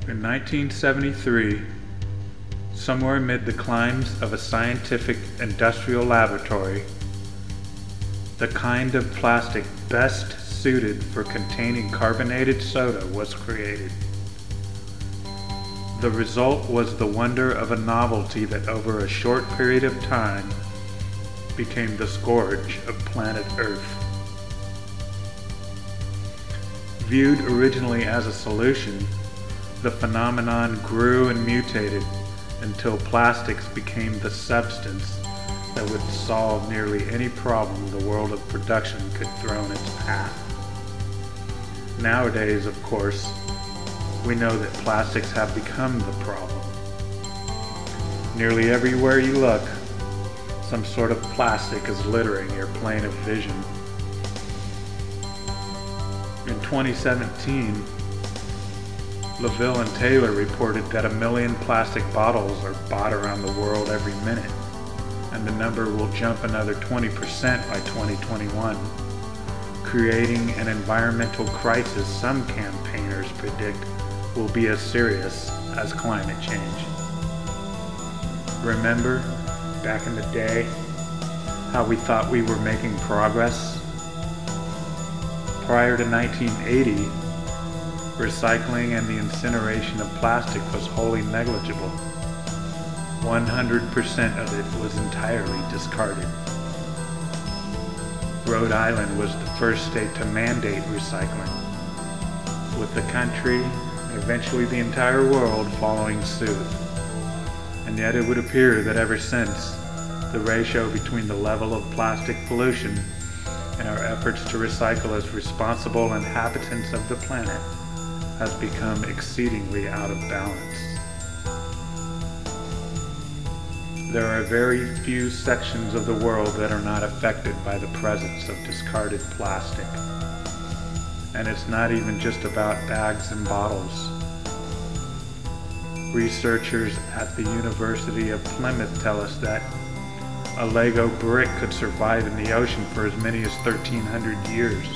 In 1973, somewhere amid the climes of a scientific industrial laboratory, the kind of plastic best suited for containing carbonated soda was created. The result was the wonder of a novelty that over a short period of time became the scourge of planet Earth. Viewed originally as a solution, the phenomenon grew and mutated until plastics became the substance that would solve nearly any problem the world of production could throw in its path. Nowadays, of course, we know that plastics have become the problem. Nearly everywhere you look, some sort of plastic is littering your plane of vision. In 2017, LaVille and Taylor reported that 1 million plastic bottles are bought around the world every minute, and the number will jump another 20% by 2021, creating an environmental crisis some campaigners predict will be as serious as climate change. Remember, back in the day, how we thought we were making progress? Prior to 1980, recycling and the incineration of plastic was wholly negligible. 100% of it was entirely discarded. Rhode Island was the first state to mandate recycling, with the country, and eventually the entire world, following suit. And yet it would appear that ever since, the ratio between the level of plastic pollution and our efforts to recycle as responsible inhabitants of the planet has become exceedingly out of balance. There are very few sections of the world that are not affected by the presence of discarded plastic. And it's not even just about bags and bottles. Researchers at the University of Plymouth tell us that a Lego brick could survive in the ocean for as many as 1,300 years.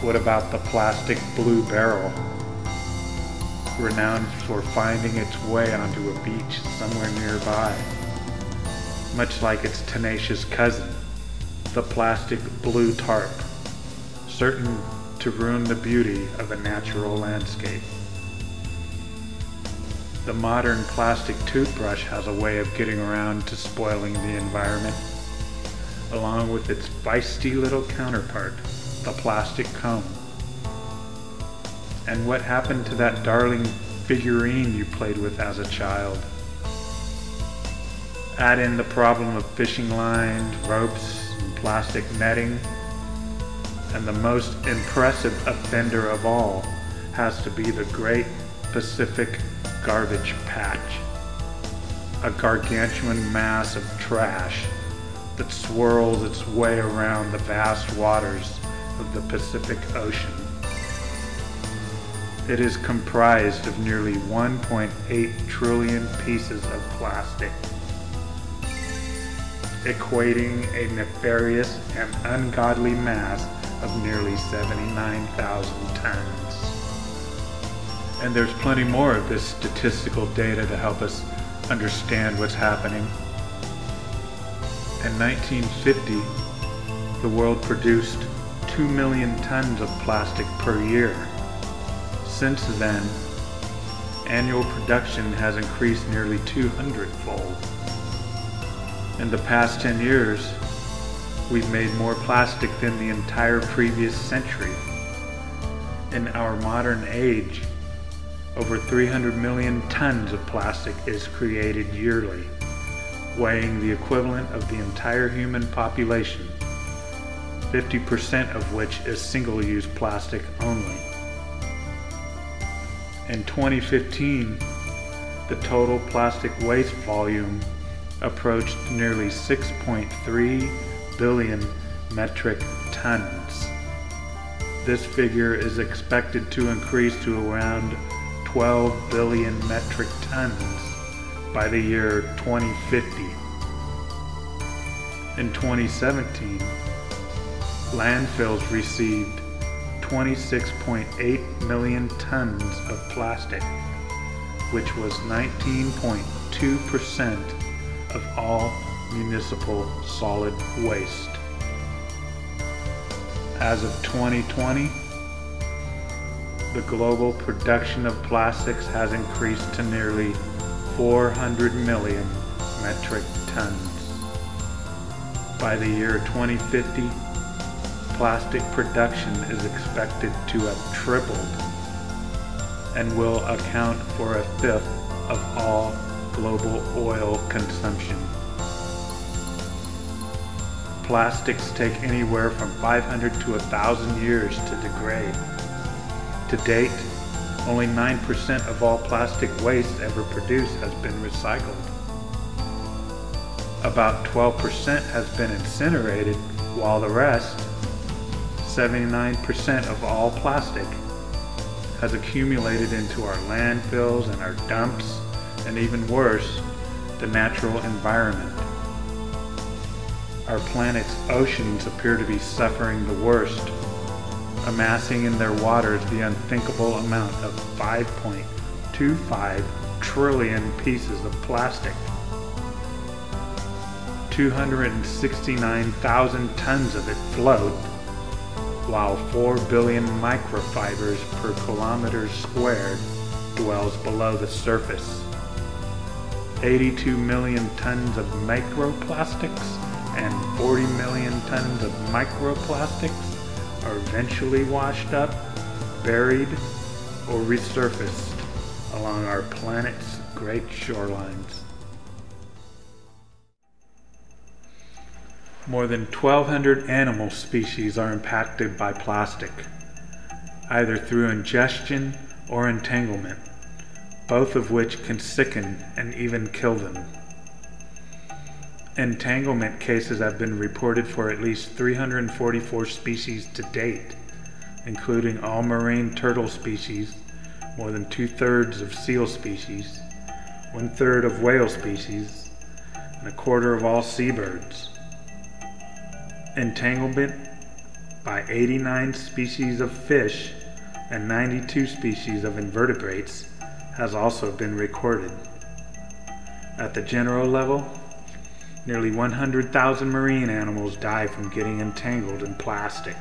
What about the plastic blue barrel, renowned for finding its way onto a beach somewhere nearby, much like its tenacious cousin, the plastic blue tarp, certain to ruin the beauty of a natural landscape. The modern plastic toothbrush has a way of getting around to spoiling the environment, along with its feisty little counterpart, the plastic comb. And what happened to that darling figurine you played with as a child? Add in the problem of fishing lines, ropes, and plastic netting, and the most impressive offender of all has to be the Great Pacific Garbage Patch, a gargantuan mass of trash that swirls its way around the vast waters of the Pacific Ocean. It is comprised of nearly 1.8 trillion pieces of plastic, equating a nefarious and ungodly mass of nearly 79,000 tons. And there's plenty more of this statistical data to help us understand what's happening. In 1950, the world produced 2 million tons of plastic per year. Since then, annual production has increased nearly 200-fold. In the past 10 years, we've made more plastic than the entire previous century. In our modern age, over 300 million tons of plastic is created yearly, weighing the equivalent of the entire human population, 50% of which is single-use plastic only. In 2015, the total plastic waste volume approached nearly 6.3 billion metric tons. This figure is expected to increase to around 12 billion metric tons by the year 2050. In 2017, landfills received 26.8 million tons of plastic, which was 19.2% of all municipal solid waste. As of 2020, the global production of plastics has increased to nearly 400 million metric tons. By the year 2050, plastic production is expected to have tripled and will account for 1/5 of all global oil consumption. Plastics take anywhere from 500 to 1,000 years to degrade. To date, only 9% of all plastic waste ever produced has been recycled. About 12% has been incinerated, while the rest, 79% of all plastic, has accumulated into our landfills and our dumps, and even worse, the natural environment. Our planet's oceans appear to be suffering the worst, amassing in their waters the unthinkable amount of 5.25 trillion pieces of plastic. 269,000 tons of it float, while 4 billion microfibers per kilometer squared dwells below the surface. 82 million tons of microplastics and 40 million tons of microplastics are eventually washed up, buried, or resurfaced along our planet's great shorelines. More than 1,200 animal species are impacted by plastic, either through ingestion or entanglement, both of which can sicken and even kill them. Entanglement cases have been reported for at least 344 species to date, including all marine turtle species, more than 2/3 of seal species, 1/3 of whale species, and 1/4 of all seabirds. Entanglement by 89 species of fish and 92 species of invertebrates has also been recorded. At the general level, nearly 100,000 marine animals die from getting entangled in plastic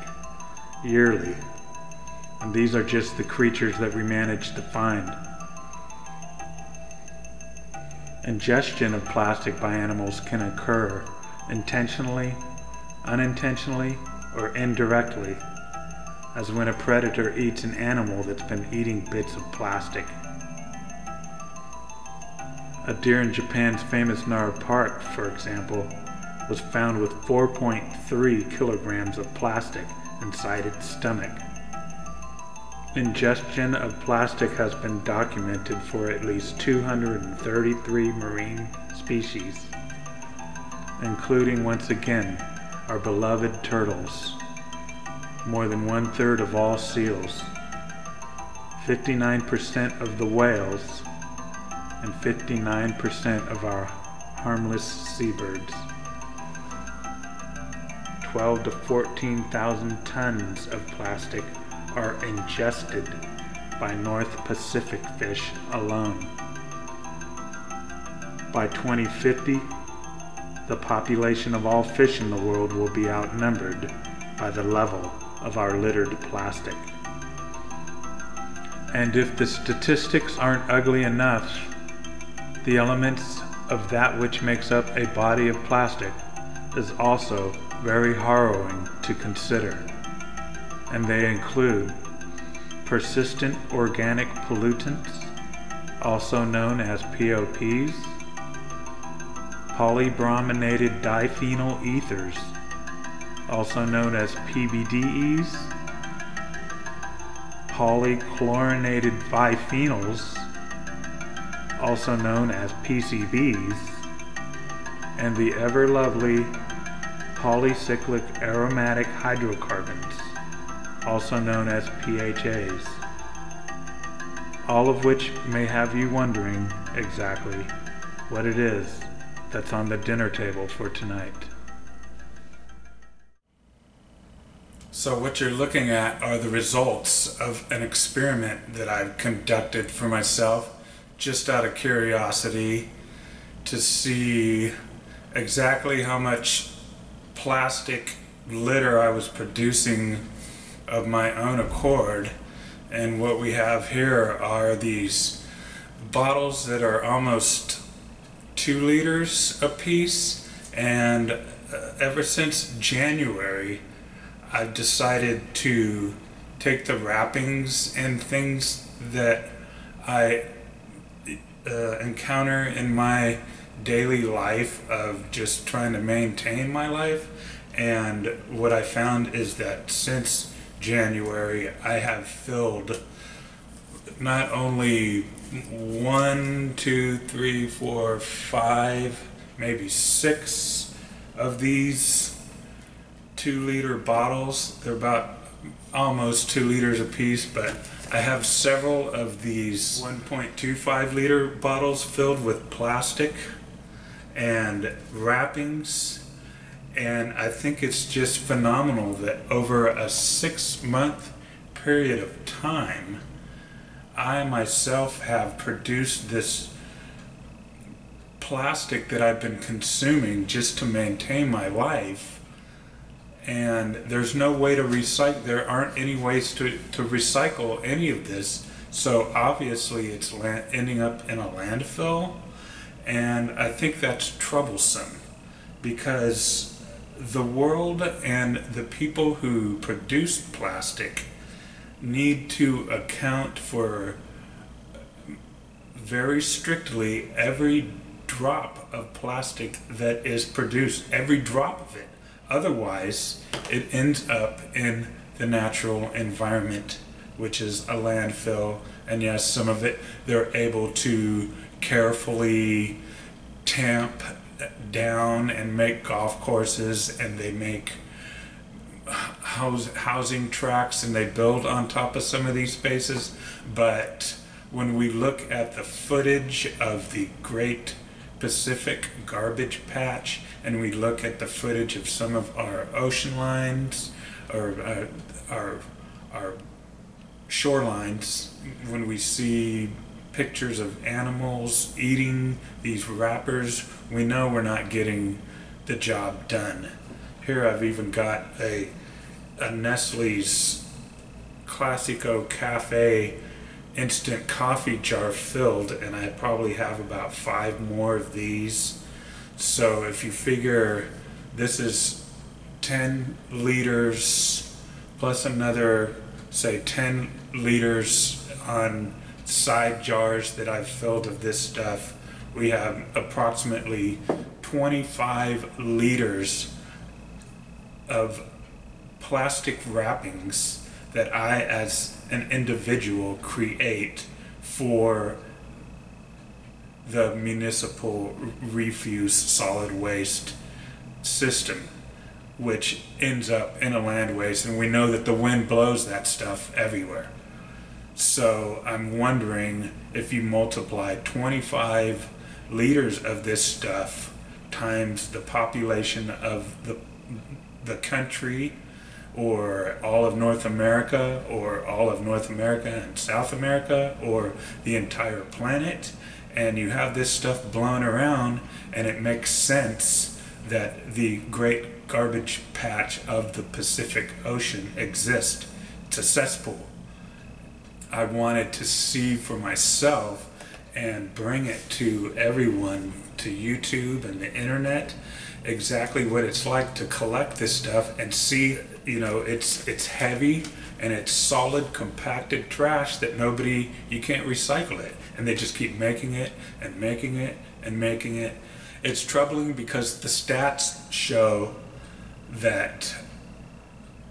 yearly, and these are just the creatures that we managed to find. Ingestion of plastic by animals can occur intentionally, unintentionally, or indirectly, as when a predator eats an animal that's been eating bits of plastic. A deer in Japan's famous Nara Park, for example, was found with 4.3 kilograms of plastic inside its stomach. Ingestion of plastic has been documented for at least 233 marine species, including, once again, our beloved turtles, more than 1/3 of all seals, 59% of the whales, and 59% of our harmless seabirds. 12,000 to 14,000 tons of plastic are ingested by North Pacific fish alone. By 2050, the population of all fish in the world will be outnumbered by the level of our littered plastic. And if the statistics aren't ugly enough, the elements of that which makes up a body of plastic is also very harrowing to consider, and they include persistent organic pollutants, also known as POPs, polybrominated diphenyl ethers, also known as PBDEs, polychlorinated biphenyls, also known as PCBs, and the ever lovely polycyclic aromatic hydrocarbons, also known as PHAs, all of which may have you wondering exactly what it is that's on the dinner table for tonight. So what you're looking at are the results of an experiment that I've conducted for myself, just out of curiosity, to see exactly how much plastic litter I was producing of my own accord. And what we have here are these bottles that are almost 2 liters a piece, and ever since January I've decided to take the wrappings and things that I encounter in my daily life of just trying to maintain my life, and what I found is that since January I have filled not only 1, 2, 3, 4, 5, maybe 6 of these 2-liter bottles. They're about almost 2 liters a piece, but I have several of these 1.25 liter bottles filled with plastic and wrappings, and I think it's just phenomenal that over a 6-month period of time I myself have produced this plastic that I've been consuming just to maintain my life. And there's no way to recycle, there aren't any ways to recycle any of this, so obviously it's ending up in a landfill, and I think that's troublesome, because the world and the people who produce plastic need to account for very strictly every drop of plastic that is produced, every drop of it. Otherwise, it ends up in the natural environment, which is a landfill. And yes, some of it they're able to carefully tamp down and make golf courses, and they make housing tracts, and they build on top of some of these spaces. But when we look at the footage of the Great Pacific Garbage Patch, and we look at the footage of some of our ocean lines, or our shorelines, when we see pictures of animals eating these wrappers, we know we're not getting the job done. Here I've even got a Nestle's Classico Cafe instant coffee jar filled, and I probably have about 5 more of these. So if you figure this is 10 liters plus another, say, 10 liters on side jars that I've filled of this stuff, we have approximately 25 liters of plastic wrappings that I, as an individual, create for the municipal refuse solid waste system, which ends up in a land waste, and we know that the wind blows that stuff everywhere. So I'm wondering if you multiply 25 liters of this stuff times the population of the country, or all of North America, or all of North America and South America, or the entire planet, and you have this stuff blown around, and it makes sense that the Great Garbage Patch of the Pacific Ocean exists. It's a cesspool. I wanted to see for myself and bring it to everyone, to YouTube and the internet, exactly what it's like to collect this stuff and see, you know, it's heavy and it's solid compacted trash that you can't recycle it, and they just keep making it and making it and making it. It's troubling because the stats show that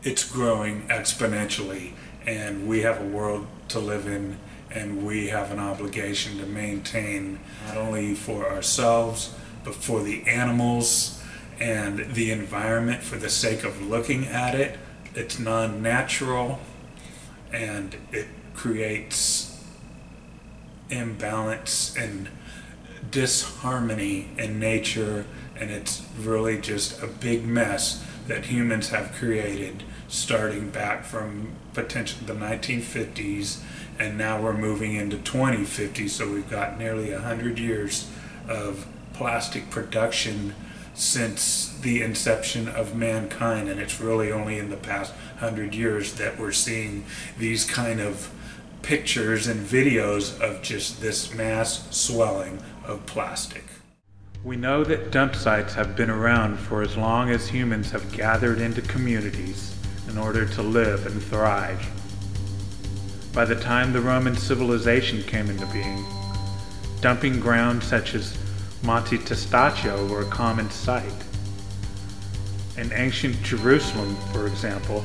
it's growing exponentially, and we have a world to live in, and we have an obligation to maintain, not only for ourselves but for the animals and the environment, for the sake of looking at it. It's non-natural, and it creates imbalance and disharmony in nature, and it's really just a big mess that humans have created starting back from potentially the 1950s, and now we're moving into 2050, so we've got nearly 100 years of plastic production since the inception of mankind, and it's really only in the past 100 years that we're seeing these kind of pictures and videos of just this mass swelling of plastic. We know that dump sites have been around for as long as humans have gathered into communities in order to live and thrive. By the time the Roman civilization came into being, dumping grounds such as Monte Testaccio were a common sight. In ancient Jerusalem, for example,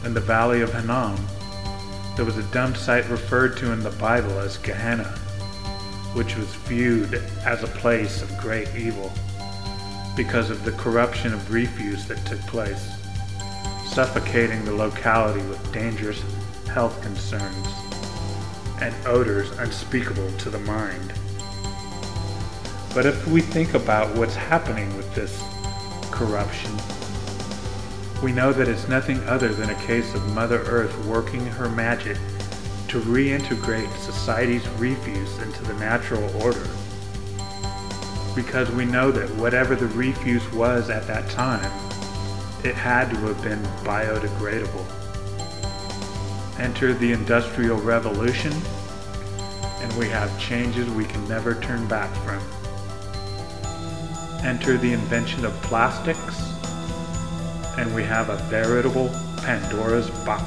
in the Valley of Hinnom, there was a dump site referred to in the Bible as Gehenna, which was viewed as a place of great evil because of the corruption of refuse that took place, suffocating the locality with dangerous health concerns and odors unspeakable to the mind. But if we think about what's happening with this corruption, we know that it's nothing other than a case of Mother Earth working her magic to reintegrate society's refuse into the natural order. Because we know that whatever the refuse was at that time, it had to have been biodegradable. Enter the Industrial Revolution, and we have changes we can never turn back from. Enter the invention of plastics, and we have a veritable Pandora's box.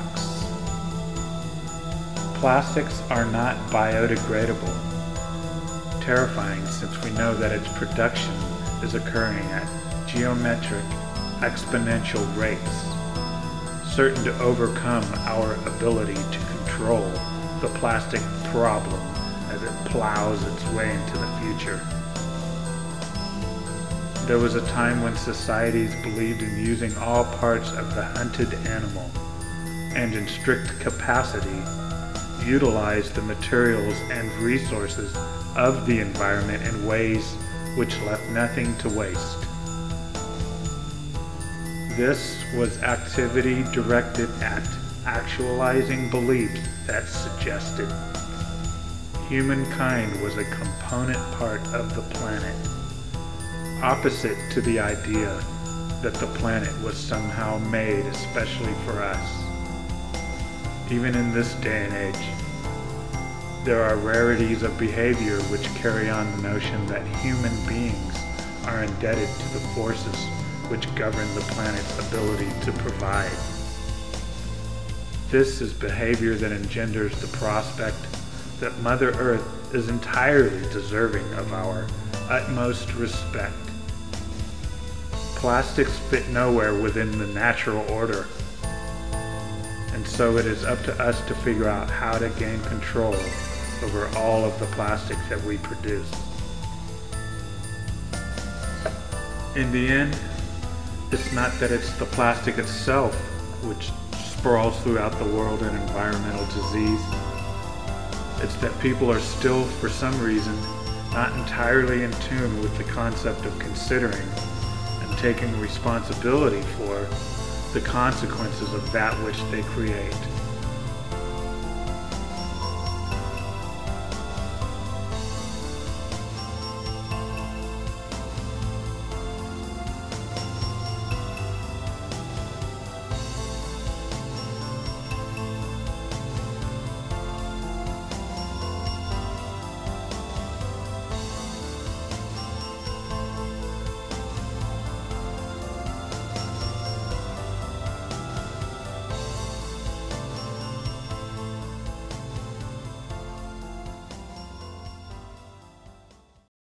Plastics are not biodegradable. Terrifying, since we know that its production is occurring at geometric, exponential rates, certain to overcome our ability to control the plastic problem as it plows its way into the future. There was a time when societies believed in using all parts of the hunted animal, and in strict capacity, utilized the materials and resources of the environment in ways which left nothing to waste. This was activity directed at actualizing beliefs that suggested humankind was a component part of the planet, opposite to the idea that the planet was somehow made especially for us. Even in this day and age, there are rarities of behavior which carry on the notion that human beings are indebted to the forces which govern the planet's ability to provide. This is behavior that engenders the prospect that Mother Earth is entirely deserving of our utmost respect. Plastics fit nowhere within the natural order, and so it is up to us to figure out how to gain control over all of the plastics that we produce. In the end, it's not that it's the plastic itself which sprawls throughout the world in environmental disease. It's that people are still, for some reason, not entirely in tune with the concept of considering and taking responsibility for the consequences of that which they create.